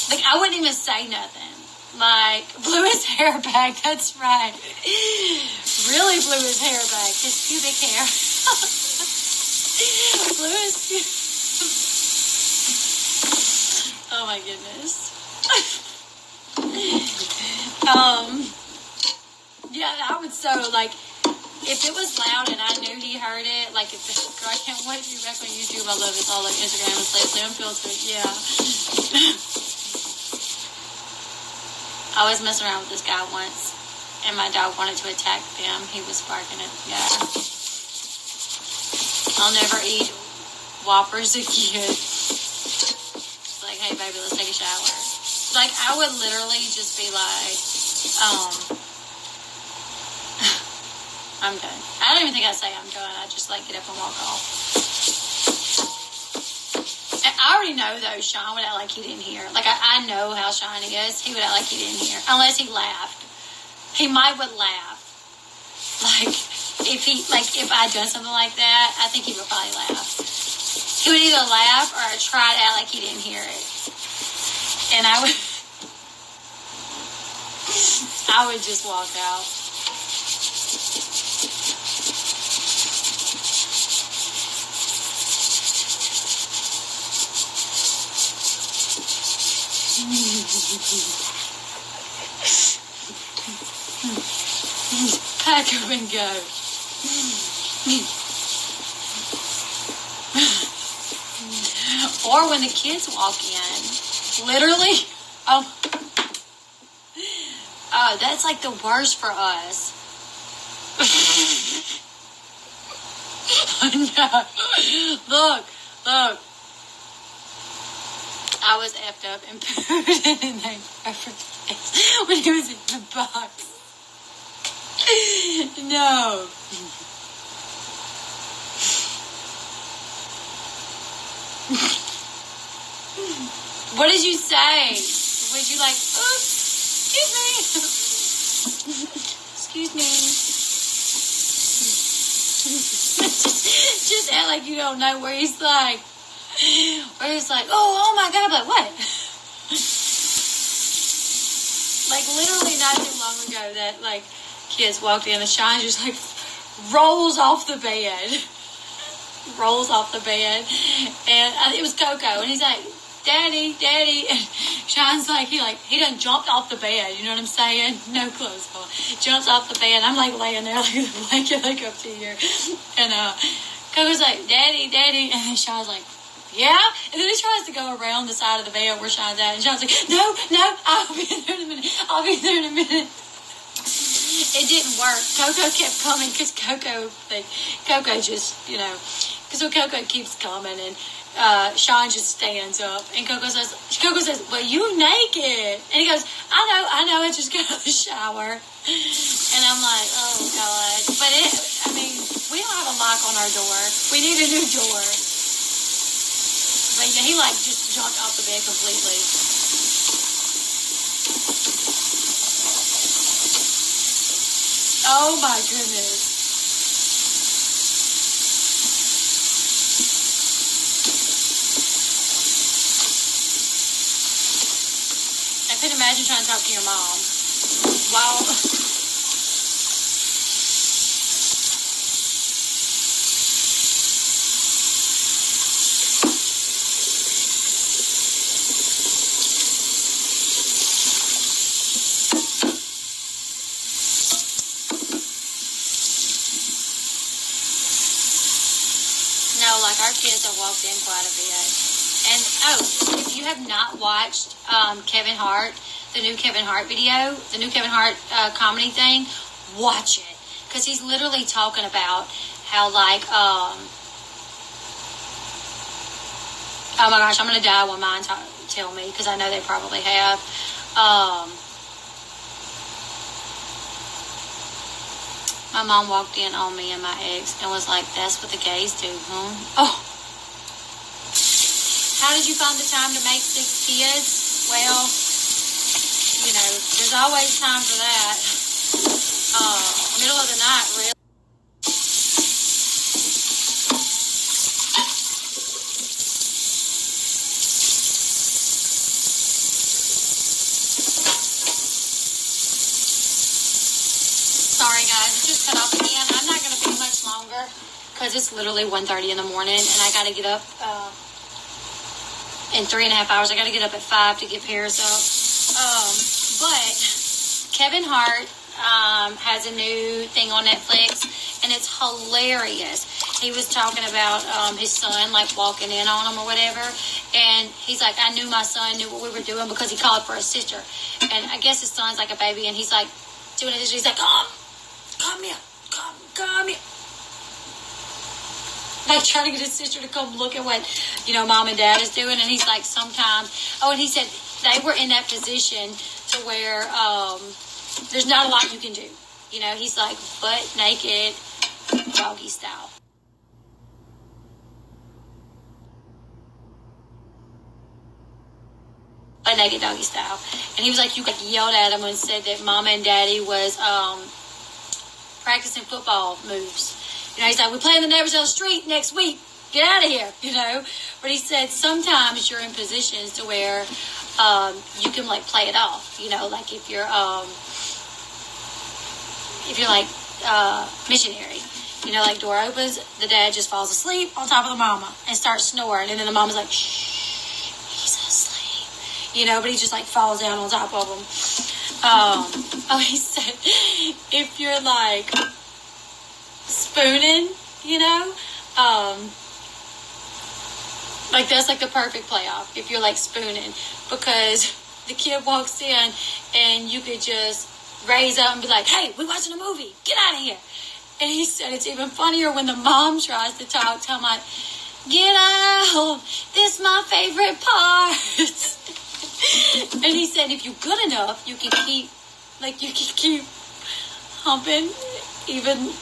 Like, I wouldn't even say nothing. Like, blew his hair back. That's right. Really blew his hair back. His pubic hair. Blew his Oh my goodness. Yeah, I would so, like, if it was loud and I knew he heard it, like, if I can't wait to be back on YouTube. I love it. It's all like Instagram and Leslie Unfiltered. Yeah. I was messing around with this guy once, and my dog wanted to attack them. He was barking at the guy. I'll never eat Whoppers again. Like, hey, baby, let's take a shower. Like, I would literally just be like, I'm done. I don't even think I say I'm done. I just, like, get up and walk off. And I already know, though, Sean would act like he didn't hear. Like, I know how Sean is. He would act like he didn't hear. Unless he laughed. He would laugh. Like, if I'd done something like that, I think he would probably laugh. He would either laugh or try to act like he didn't hear it. And I would just walk out. Pack up and go. Or when the kids walk in, literally, oh, that's like the worst for us. No. Look. I was effed up and put it in there when he was in the box. No. What did you say? Was you like, oh, excuse me? Just act like you don't know where he's like, oh my God, I'm like, what? Like, literally not too long ago that, like, kids walked in and Sean just, like, rolls off the bed. And it was Coco, and he's like, Daddy. And Sean's like, he done jumped off the bed, you know what I'm saying? No clothes on. Jumps off the bed. I'm like laying there like the blanket like up to here. And Coco's like, Daddy. And then Sean's like, yeah? And then he tries to go around the side of the bed where Sean's at. And Sean's like, no, I'll be there in a minute. It didn't work. Coco kept coming because Coco just, because Coco keeps coming and Sean just stands up and Coco says, well, you naked. And he goes, I know, I just got out of the shower. And I'm like, oh God. But we don't have a lock on our door. We need a new door. But yeah, he just jumped off the bed completely. Oh my goodness. I couldn't imagine trying to talk to your mom. Wow. Our kids have walked in quite a bit. And, if you have not watched Kevin Hart, the new Kevin Hart video, the new Kevin Hart comedy thing, watch it. Because he's literally talking about how, oh my gosh, I'm going to die when mine tell me, because I know they probably have. My mom walked in on me and my ex and was like, that's what the gays do, huh? Oh. How did you find the time to make 6 kids? Well, there's always time for that. Middle of the night, really. Sorry guys, it just cut off again. I'm not going to be much longer because it's literally 1:30 in the morning and I got to get up in 3.5 hours. I got to get up at 5 to get Paris up. But Kevin Hart has a new thing on Netflix and it's hilarious. He was talking about his son walking in on him or whatever, and he's like, I knew my son knew what we were doing because he called for his sister, and I guess his son's like a baby and he's like doing it. He's like, come here. Like trying to get his sister to come look at what, mom and dad is doing. And he's like, sometimes, and he said they were in that position to where there's not a lot you can do. He's like butt naked, doggy style. Butt naked, doggy style. And he was like, you yelled at him and said that mama and daddy was practicing football moves. He's like, we play in the neighbors on the street next week. Get out of here, But he said sometimes you're in positions to where you can play it off. Like if you're missionary. Like door opens, the dad just falls asleep on top of the mama and starts snoring, and then the mama's like, shh, he's asleep. But he just falls down on top of him. He said if you're spooning, that's the perfect playoff if you're spooning, because the kid walks in and you could just raise up and be like, hey, we're watching a movie, get out of here. And he said it's even funnier when the mom tries to talk to him like, get out, this is my favorite part. And he said if you're good enough, you can keep humping even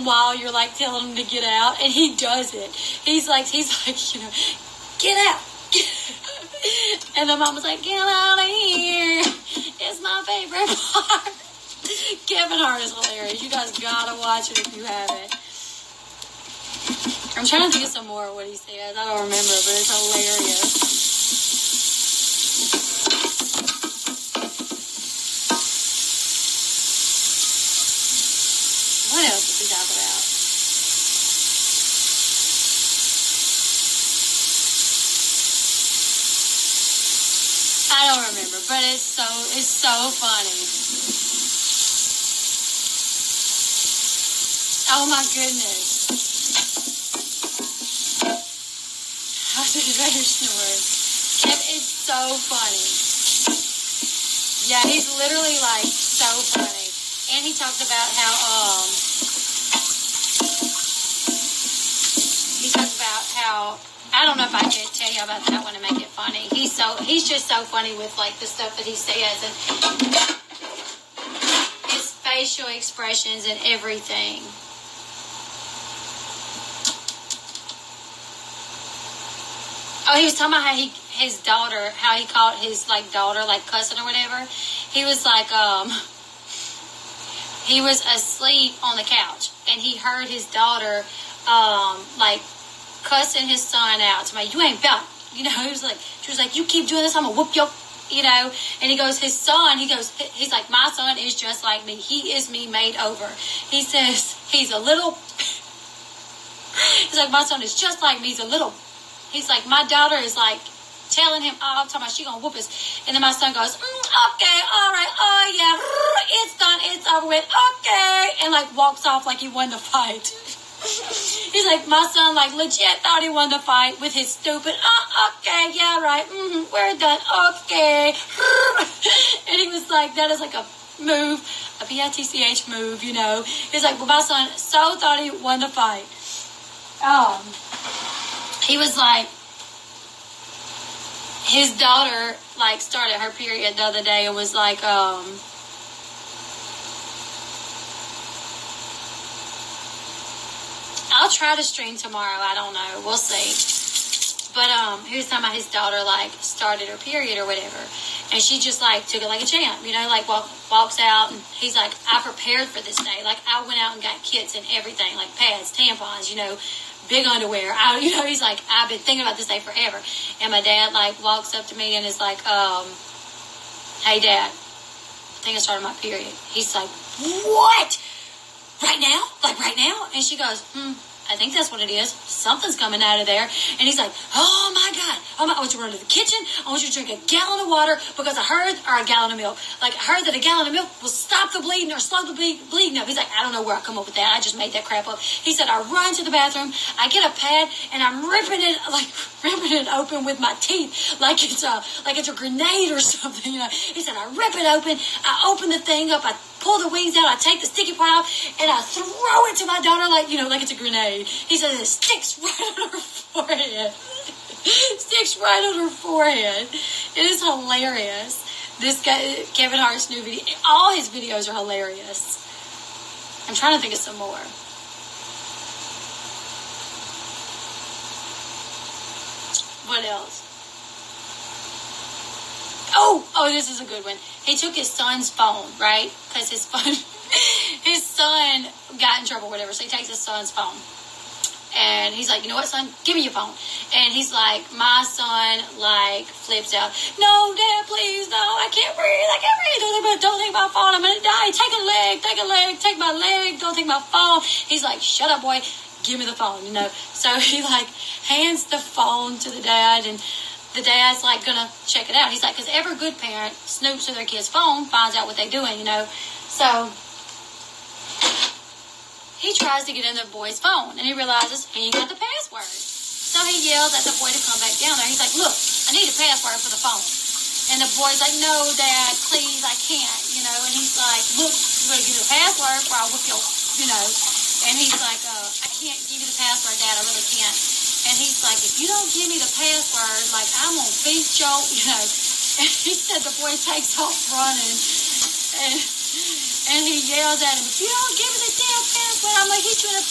while you're like telling him to get out. And he does it. He's like, you know, get out. And the mom was like, get out of here. It's my favorite part. Kevin Hart is hilarious. You guys gotta watch it if you haven't. I'm trying to think of some more of what he says. I don't remember, but it's hilarious. What else does he talk about? I don't remember, but it's so funny. Oh my goodness. How did I snore? It's so funny. Yeah, he's literally like so funny. And he talked about how I don't know if I can tell you about that one and make it funny. He's just so funny with like the stuff that he says and his facial expressions and everything. Oh, he was talking about how his daughter, how he called his like daughter like cussing or whatever. He was like he was asleep on the couch and he heard his daughter like cussing his son out to me. You ain't about, you know. She was like, you keep doing this, I'm gonna whoop your, you know. And he goes, he's like, my son is just like me. He is me made over. He says he's like, my son is just like me. He's like, my daughter is like telling him all the time she gonna whoop us. And then my son goes, okay, all right, oh yeah, it's done, it's over with, okay. And like walks off like he won the fight. He's like, my son like legit thought he won the fight with his stupid, okay, yeah, right, we're done, okay. And he was like, that is like a move, a PITCH move, you know. He's like, well, my son so thought he won the fight. He was like, his daughter like started her period the other day and was like, I'll try to stream tomorrow. I don't know. We'll see. But he was talking about his daughter like started her period or whatever, and she just like took it like a champ, you know, like walks out and he's like, I prepared for this day. Like I went out and got kits and everything, like pads, tampons, you know, big underwear. He's like, I've been thinking about this day forever. And my dad like walks up to me and is like, hey Dad, I think I started my period. He's like, what? Right now? Like right now? And she goes, I think that's what it is. Something's coming out of there. And he's like, oh my God. I want you to run to the kitchen. I want you to drink a gallon of water because or a gallon of milk. Like I heard that a gallon of milk will stop the bleeding or slow the bleeding up. He's like, I don't know where I come up with that. I just made that crap up. He said, I run to the bathroom. I get a pad and I'm ripping it open with my teeth like it's a grenade or something. You know. He said, I rip it open. I open the thing up. I pull the wings out, I take the sticky part off, and I throw it to my daughter like it's a grenade. He says it sticks right on her forehead. Sticks right on her forehead. It is hilarious. This guy, Kevin Hart's new video, all his videos are hilarious. I'm trying to think of some more. What else? Oh, this is a good one. He took his son's phone, right? Because his son got in trouble or whatever. So he takes his son's phone. And he's like, you know what, son? Give me your phone. And he's like, my son, like, flips out. No, Dad, please, no, I can't breathe. Don't take my phone. I'm going to die. Take a leg. Take my leg. Don't take my phone. He's like, shut up, boy. Give me the phone, you know. So he, like, hands the phone to the dad, and the dad's, like, going to check it out. He's like, because every good parent snoops through their kid's phone, finds out what they're doing, you know. So he tries to get in the boy's phone, and he realizes he ain't got the password. So he yells at the boy to come back down there. He's like, look, I need a password for the phone. And the boy's like, no, Dad, please, I can't, you know. And he's like, look, you better give me a password or I'll whip your, you know. And he's like, I can't give you the password, Dad. I really can't. And he's like, if you don't give me the password, like, I'm going to beat your, you know. And he said the boy takes off running. And he yells at him, if you don't give me the damn password, I'm going to hit you in the